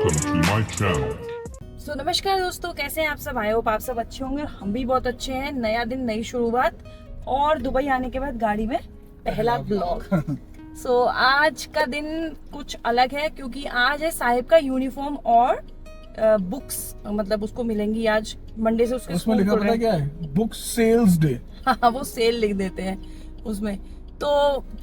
Welcome to my channel. नमस्कार दोस्तों, कैसे हैं आप सब। आई होप आप सब अच्छे होंगे। हम भी बहुत अच्छे हैं। नया दिन, नई शुरुआत और दुबई आने के बाद गाड़ी में पहला ब्लॉग। आज का दिन कुछ अलग है क्योंकि आज है साहिब का यूनिफॉर्म और बुक्स, मतलब उसको मिलेंगी आज मंडे से। उसमें लिखा पता क्या है, बुक सेल्स डे। हाँ, वो सेल लिख देते हैं उसमें। तो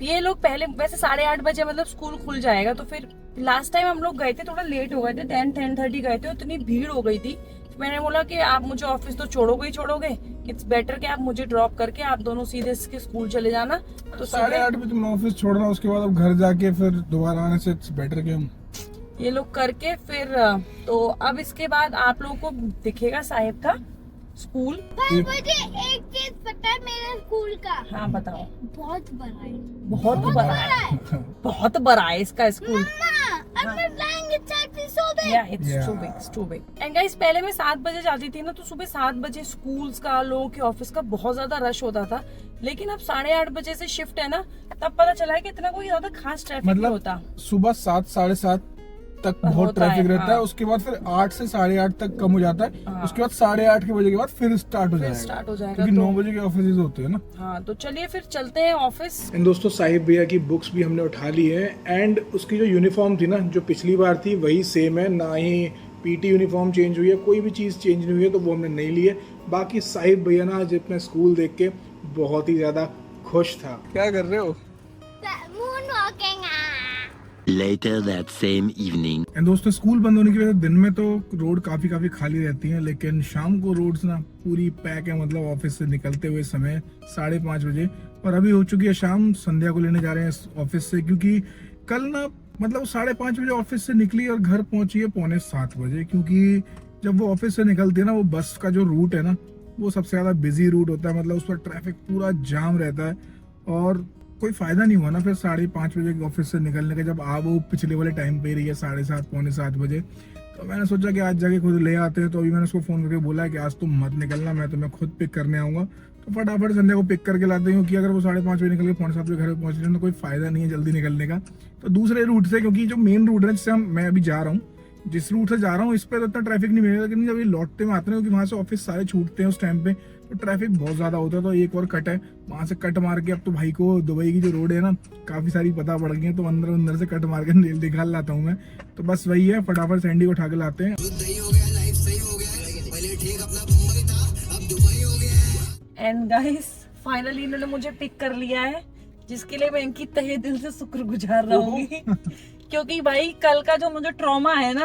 ये लोग पहले वैसे 8:30 बजे मतलब स्कूल खुल जाएगा, तो फिर लास्ट टाइम हम लोग गए थे, थोड़ा लेट हो गए थे, 10-10:30 गए थे, इतनी भीड़ हो गई थी। मैंने बोला कि आप मुझे ऑफिस तो छोड़ोगे ही छोड़ोगे, इट्स बेटर कि आप मुझे ड्रॉप करके आप दोनों सीधे इसके स्कूल चले जाना। तो 8:30 बजे तुम ऑफिस छोड़ना, उसके बाद अब घर जाके फिर दोबारा आने से इट्स बेटर कि हम ये लोग करके फिर तो अब इसके बाद आप लोगों को दिखेगा साहिब का स्कूल। मुझे एक चीज पता है मेरे स्कूल का। हाँ बताओ। बहुत बड़ा है। बहुत बड़ा है, बहुत बड़ा है इसका स्कूल। एंड गाइस, पहले मैं 7 बजे जाती थी ना, तो सुबह 7 बजे स्कूल्स का, लोगों के ऑफिस का बहुत ज्यादा रश होता था। लेकिन अब 8:30 बजे से शिफ्ट है ना, तब पता चला है कि इतना कोई ज्यादा खास ट्रैफिक नहीं होता। सुबह 7-7:30 तक बहुत ट्रैफिक रहता है। उसके बाद फिर 8 से 8:30 तक कम हो जाता है। उसके बाद 8:30 के बजे के बाद फिर स्टार्ट हो जाएगा क्योंकि 9 बजे के ऑफिस होते हैं ना। हाँ, तो चलिए फिर चलते हैं ऑफिस। इन दोस्तों, साहिब भैया की बुक्स भी हमने उठा ली है एंड उसकी जो यूनिफॉर्म थी ना, जो पिछली बार थी वही सेम है। ना ही पीटी यूनिफॉर्म चेंज हुई है, कोई भी चीज़ चेंज नहीं हुई है, तो वो हमने नहीं ली है। बाकी साहिब भैया ना आज अपना स्कूल देख के बहुत ही ज़्यादा खुश था। क्या कर रहे हो? Later that same evening. दोस्तों, स्कूल बंद होने की वजह से दिन में तो रोड काफी खाली रहती हैं, लेकिन शाम को रोड्स ना पूरी पैक है। मतलब ऑफिस से निकलते हुए समय 5:30 बजे, और अभी हो चुकी है शाम। संध्या को लेने जा रहे हैं ऑफिस से, क्योंकि कल ना मतलब 5:30 बजे ऑफिस से निकली और घर पहुंची है 6:45 बजे। क्योंकि जब वो ऑफिस से निकलती है ना, वो बस का जो रूट है ना, वो सबसे ज्यादा बिजी रूट होता है। मतलब उस पर ट्रैफिक पूरा जाम रहता है और कोई फायदा नहीं हुआ ना फिर 5:30 बजे के ऑफिस से निकलने का, जब आप वो पिछले वाले टाइम पे रही है 7:30 7:45 बजे। तो मैंने सोचा कि आज जाके खुद ले आते हैं। तो अभी मैंने उसको फोन करके बोला है कि आज तुम मत निकलना, मैं तुम्हें खुद पिक करने आऊंगा। तो फटाफट संध्या को पिक करके लाते हूँ कि अगर वो 5:30 बजे निकल के 6:45 बजे घर पहुंच रहे तो कोई फायदा नहीं है जल्दी निकलने का। तो दूसरे रूट से, क्योंकि जो मेन रूट है जिससे मैं अभी जा रहा हूँ, जिस रूट से जा रहा हूँ, इस पर तो इतना ट्रैफिक नहीं मिलेगा। लेकिन जब ये लौटते में आते हैं, क्योंकि वहाँ से ऑफिस सारे छूटते हैं उस टाइम पे, तो ट्रैफिक बहुत ज्यादा होता है। तो एक और कट है, वहां से कट मार के अब तो भाई को दुबई की जो रोड है ना काफी सारी पता पड़ गई है, तो अंदर से कट मार के निकाल लाता हूँ मैं। तो बस वही है, फटाफट सैंडी को उठा के लाते हैं। एंड गाइस, फाइनली इन्होंने मुझे पिक कर लिया है, जिसके लिए मैं इनकी तहे दिल से शुक्रगुजार रहूंगी। क्योंकि भाई कल का जो मुझे ट्रॉमा है ना,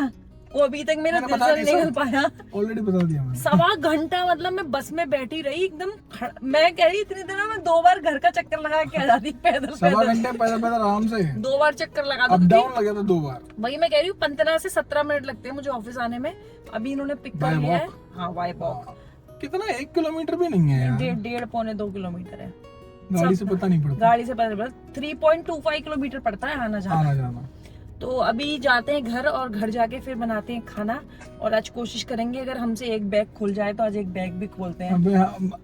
वो अभी तक मेरा दिल से निकल पाया। ऑलरेडी बता दिया मैंने। 1.25 घंटा मतलब मैं बस में बैठी रही एकदम। मैं कह रही इतनी देर में मैं 2 बार घर का चक्कर लगा के आ जाती पैदल। 1.25 घंटे पैदल आराम से 2 बार चक्कर लगा अप डाउन लगे तो 2 बार। भाई मैं कह रही हूँ 15 से 17 मिनट लगते हैं मुझे ऑफिस आने में। अभी इन्होंने पिक कर लिया है। हाँ, बाय वॉक। कितना, 1 किलोमीटर भी नहीं है यार। 1.5-2 किलोमीटर है। गाड़ी से पता नहीं पड़ता। गाड़ी से पता नहीं पड़ता। 3.25 किलोमीटर पड़ता है आना जाना। तो अभी जाते हैं घर, और घर जाके फिर बनाते हैं खाना। और आज कोशिश करेंगे अगर हमसे एक बैग खुल जाए तो आज एक बैग भी खोलते हैं।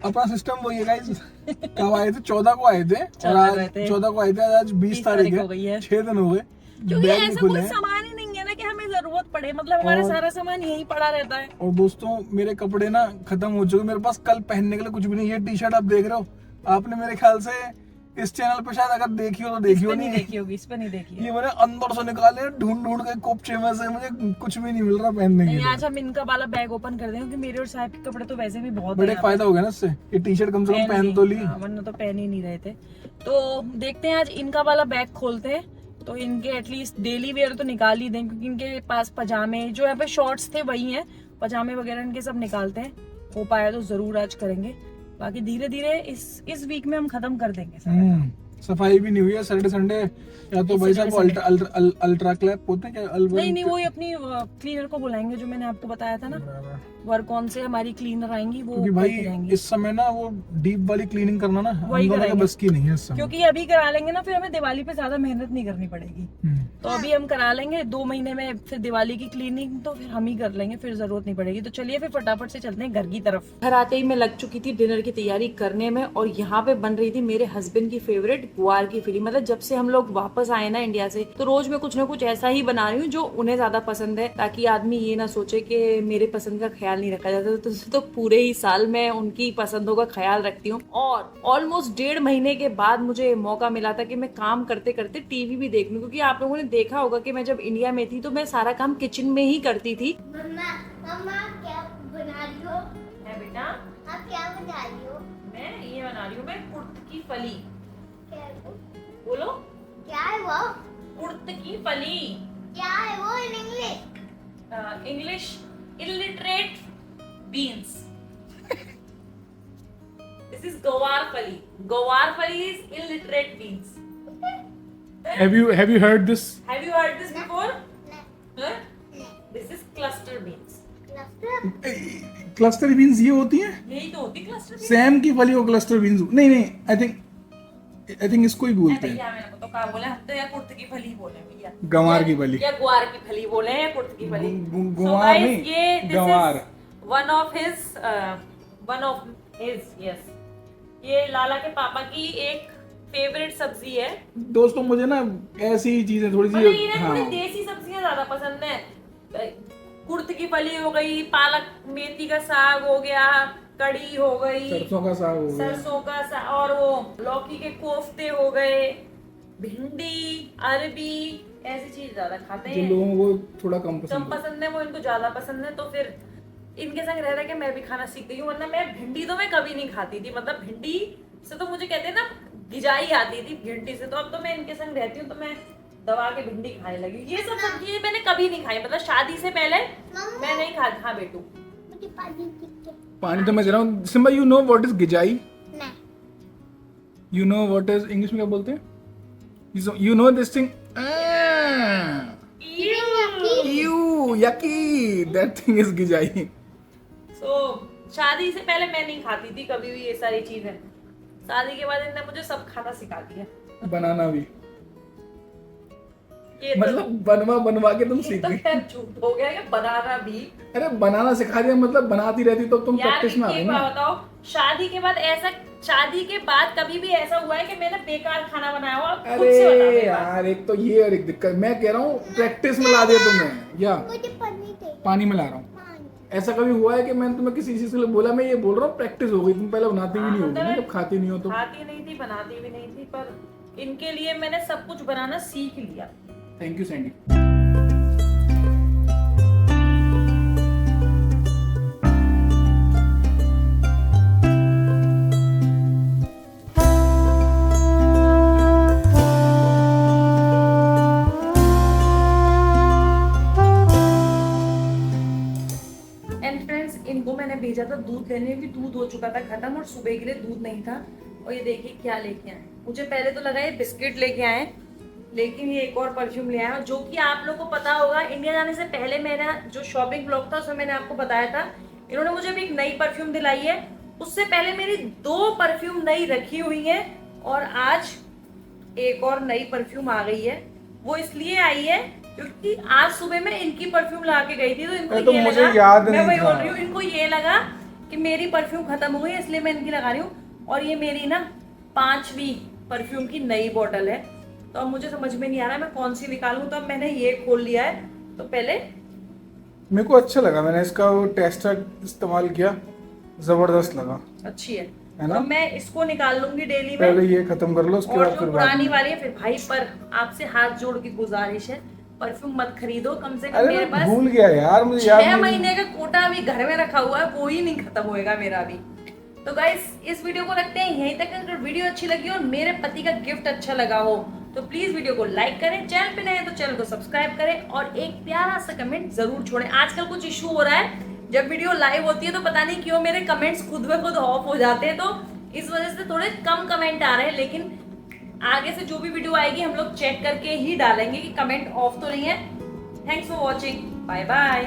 अपना सिस्टम वही है गाइस। कब आए थे? 14 को आए थे और आज 14 को आए थे, आज 20 तारीख हो गई है। 6 दिन हो गए। क्योंकि ऐसा कोई सामान ही नहीं है ना कि हमें जरूरत पड़े। मतलब हमारा सारा सामान यहीं पड़ा रहता है। और दोस्तों, मेरे कपड़े ना खत्म हो चुके, मेरे पास कल पहनने के लिए कुछ भी नहीं। ये टी-शर्ट आप देख रहे हो, आपने मेरे ख्याल से इस चैनल पे शायद अगर देखी हो तो देखी हो, नहीं देखी होगी। इस पे नहीं देखी है। ये मैंने अंदर से निकाले ढूंढ के कोपचे में से, मुझे कुछ भी नहीं मिल रहा पहनने के लिए। आज हम इनका वाला बैग ओपन कर दें, क्योंकि मेरे और साहब के कपड़े तो वैसे भी बहुत बड़े फायदा हो गया ना इससे। ये टी-शर्ट कम से कम पहन तो ली, वरना तो पहन ही नहीं रहे थे। तो देखते हैं आज इनका वाला बैग खोलते हैं, तो इनके एटलीस्ट डेली वेयर तो निकाल ही दें, क्योंकि इनके पास पजामे जो यहाँ पे शॉर्ट्स थे वही हैं। पजामे वगैरह इनके सब निकालते हैं। हो पाया तो जरूर आज करेंगे। बाकी धीरे धीरे इस वीक में हम खत्म कर देंगे। सफाई भी नहीं हुई है सैटरडे संडे, या तो भाई साहब अल्ट्रा क्लैप होते हैं क्या? नहीं, वही अपनी क्लीनर को बुलाएंगे, जो मैंने आपको बताया था ना। वर्क ऑन से हमारी क्लीनर आएंगी, वो क्योंकि भाई इस समय ना वो डीप वाली क्लीनिंग करना ना हम दोनों के बस की नहीं है इस समय। क्योंकि अभी करा लेंगे ना, फिर हमें दिवाली पे ज्यादा मेहनत नहीं करनी पड़ेगी। तो अभी हम करा लेंगे 2 महीने में, फिर दिवाली की क्लीनिंग तो फिर हम ही कर लेंगे, फिर जरूरत नहीं पड़ेगी। तो चलिए फिर फटाफट से चलते हैं घर की तरफ। घर आते ही मैं लग चुकी थी डिनर की तैयारी करने में, और यहाँ पे बन रही थी मेरे हस्बैंड की फेवरेट गुआर की फली। मतलब जब से हम लोग वापस आए ना इंडिया से, तो रोज मैं कुछ ना कुछ ऐसा ही बना रही हूँ जो उन्हें ज्यादा पसंद है, ताकि आदमी ये ना सोचे कि मेरे पसंद का ख्याल नहीं रखा जाता। तो पूरे ही साल मैं उनकी पसंदों का ख्याल रखती हूँ। और ऑलमोस्ट 1.5 महीने के बाद मुझे मौका मिला था कि मैं काम करते करते टीवी भी देख लूं, क्योंकि आप लोगों ने देखा होगा कि मैं जब इंडिया में थी तो मैं सारा काम किचन में ही करती थी। मम्मा मम्मा क्या बना रही हो? है बेटा, आप क्या बना रही हो? मैं ये बना रही हूँ, मैं कुर्त की फली। क्या है वो? बोलो, क्या है वो? कुर्त की फली। क्या है वो in English? English illiterate beans. This is गवार फली। गवार फली is illiterate beans. Have you heard this? Have you heard this before? नहीं, Huh? नहीं। This is cluster beans. Cluster? Cluster beans ये होती हैं? यही तो होती cluster beans। सैम की फली को क्लस्टर बीन्स नहीं नहीं, आई थिंक इसको ही बोलते हैं। भैया मैंने तो क्या बोला, हम तो या कुर्त की फली बोले भैया, गंवार की फली। या गुआर की फली बोले या कुर्त की फली। गुआर नहीं, गंवार। वन ऑफ हिज यस, ये लाला के पापा की एक फेवरेट सब्जी है। दोस्तों मुझे ना ऐसी चीजें थोड़ी मतलब सी, इन्हें थोड़ी देसी सब्जियां ज्यादा पसंद है। कुर्त की फली हो गई, पालक मेथी का साग हो गया, कड़ी हो गई, सरसों का साग हो गया, सरसों का साग, और वो लौकी के कोफ्ते हो गए, भिंडी, अरबी, ऐसी चीज ज्यादा खाते जो हैं। लोगों को थोड़ा कम कम पसंद है। पसंद है, वो इनको ज्यादा पसंद है। तो फिर इनके संग रह रहे के मैं भी खाना सीख गई हूँ, वरना मैं भिंडी तो मैं कभी नहीं खाती थी। मतलब भिंडी से तो मुझे कहते हैं ना गिजाई आती थी भिंडी से। तो अब तो मैं इनके संग रहती हूँ तो मैं दबा के भिंडी खाने लगी। ये सब सब्जी मैंने कभी नहीं खाई, मतलब शादी से पहले मैं नहीं खाती। हाँ बेटू, मुझे पानी दिखे। पानी तो मैं दे रहा हूँ। Simba, you know what is गिजाई? नहीं। You know what is, English में क्या बोलते हैं? You know this thing? You यकी, दैट थिंग इज गिजाई। तो शादी से पहले मैं नहीं खाती थी कभी भी ये सारी चीजें। शादी के बाद इन्होंने मुझे सब खाना सिखा दिया। बनाना भी, ये मतलब बनवा बनवा के तुम तो, सीख तो गई। खैर झूठ हो गया कि बनाना भी। अरे बनाना सिखा दिया मतलब बनाती रहती तो तुम यार प्रैक्टिस में आ गई एक ना। बात बताओ, शादी के बाद ऐसा, शादी के बाद कभी भी ऐसा हुआ है कि मैंने बेकार खाना बनाया हो? आप खुद से बता अरे दो। यार, एक तो ये और एक दिक्कत, मैं कह रहा हूँ प्रैक्टिस में ला दिया तुम्हें। या मुझे पानी चाहिए। पानी में ला रहा हूँ। पानी। ऐसा कभी हुआ है कि मैंने तुम्हें किसी चीज के लिए बोला? मैं ये बोल रहा हूँ प्रैक्टिस हो गई, तुम पहले बनाती भी नहीं होगी ना जब खाती नहीं हो तो। खाती नहीं थी, बनाती भी नहीं थी, पर इनके लिए मैंने सब कुछ बनाना सीख लिया। Thank you Sandy. And friends, इनको मैंने भेजा था दूध लेने, भी दूध हो चुका था खत्म और सुबह के लिए दूध नहीं था। और ये देखिए क्या लेके आए। मुझे पहले तो लगा ये बिस्किट लेके आए, लेकिन ये एक और परफ्यूम ले आए, जो कि आप लोगों को पता होगा इंडिया जाने से पहले मेरा जो शॉपिंग ब्लॉग था उसमें मैंने आपको बताया था। इन्होंने मुझे भी एक नई परफ्यूम दिलाई है। उससे पहले मेरी 2 परफ्यूम नई रखी हुई है और आज एक और नई परफ्यूम आ गई है। वो इसलिए आई है क्योंकि आज सुबह मैं इनकी परफ्यूम ला के गई थी, तो इनको तो ये मुझे लगा, याद मैं नहीं वही था। बोल रही हूँ, इनको ये लगा कि मेरी परफ्यूम खत्म हो गई इसलिए मैं इनकी लगा रही हूँ। और ये मेरी ना 5वीं परफ्यूम की नई बोतल है। तो अब मुझे समझ में नहीं आ रहा मैं कौन सी निकालूं, तो अब मैंने ये खोल लिया है। तो पहले मेरे को अच्छा लगा, मैंने इसका वो टेस्टर इस्तेमाल किया, जबरदस्त लगा। अच्छी है ना? तो मैं इसको निकाल लूंगी डेली पहले में। ये खत्म कर लो, उसके और बाद जो फिर बाद पुरानी में। वाली है फिर भाई, पर आपसे हाथ जोड़ के गुजारिश है, परफ्यूम मत खरीदो। कम से कम अरे मेरे मैं पास भूल गया यार, मुझे याद 6 नहीं। महीने का कोटा अभी घर में रखा हुआ है, वो ही नहीं खत्म होएगा मेरा भी। तो गाइस, इस वीडियो को रखते हैं यहीं तक। अगर वीडियो अच्छी लगी और मेरे पति का गिफ्ट अच्छा लगा हो तो प्लीज वीडियो को लाइक करें, चैनल पे नए हैं तो चैनल को सब्सक्राइब करें और एक प्यारा सा कमेंट जरूर छोड़ें। आजकल कुछ इशू हो रहा है, जब वीडियो लाइव होती है तो पता नहीं क्यों मेरे कमेंट्स खुद ब खुद ऑफ हो जाते हैं, तो इस वजह से थोड़े कम कमेंट आ रहे हैं। लेकिन आगे से जो भी वीडियो आएगी हम लोग चेक करके ही डालेंगे कि कमेंट ऑफ तो नहीं है। Thanks for watching, bye bye.